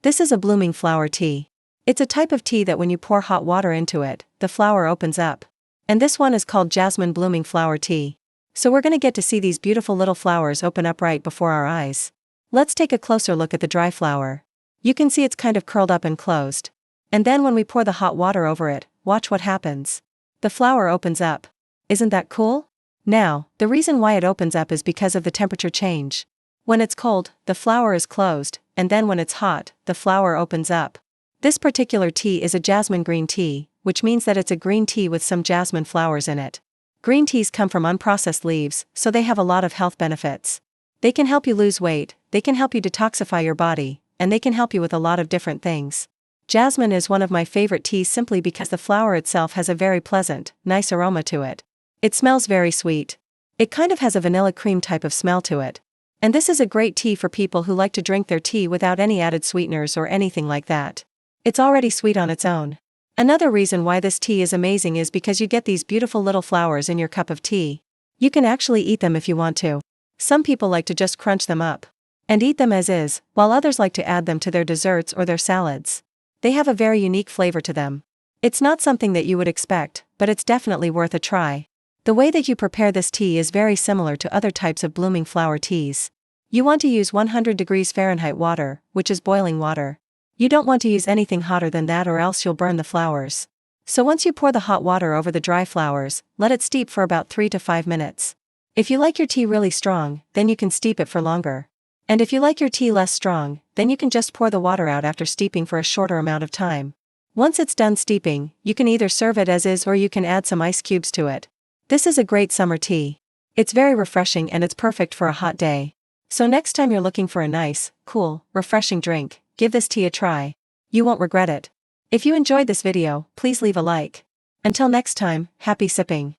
This is a blooming flower tea. It's a type of tea that when you pour hot water into it, the flower opens up. And this one is called Jasmine Blooming Flower Tea. So we're gonna get to see these beautiful little flowers open up right before our eyes. Let's take a closer look at the dry flower. You can see it's kind of curled up and closed. And then when we pour the hot water over it, watch what happens. The flower opens up. Isn't that cool? Now, the reason why it opens up is because of the temperature change. When it's cold, the flower is closed, and then when it's hot, the flower opens up. This particular tea is a jasmine green tea, which means that it's a green tea with some jasmine flowers in it. Green teas come from unprocessed leaves, so they have a lot of health benefits. They can help you lose weight, they can help you detoxify your body, and they can help you with a lot of different things. Jasmine is one of my favorite teas simply because the flower itself has a very pleasant, nice aroma to it. It smells very sweet. It kind of has a vanilla cream type of smell to it. And this is a great tea for people who like to drink their tea without any added sweeteners or anything like that. It's already sweet on its own. Another reason why this tea is amazing is because you get these beautiful little flowers in your cup of tea. You can actually eat them if you want to. Some people like to just crunch them up and eat them as is, while others like to add them to their desserts or their salads. They have a very unique flavor to them. It's not something that you would expect, but it's definitely worth a try. The way that you prepare this tea is very similar to other types of blooming flower teas. You want to use 100 degrees Fahrenheit water, which is boiling water. You don't want to use anything hotter than that or else you'll burn the flowers. So once you pour the hot water over the dry flowers, let it steep for about 3 to 5 minutes. If you like your tea really strong, then you can steep it for longer. And if you like your tea less strong, then you can just pour the water out after steeping for a shorter amount of time. Once it's done steeping, you can either serve it as is or you can add some ice cubes to it. This is a great summer tea. It's very refreshing and it's perfect for a hot day. So next time you're looking for a nice, cool, refreshing drink, give this tea a try. You won't regret it. If you enjoyed this video, please leave a like. Until next time, happy sipping.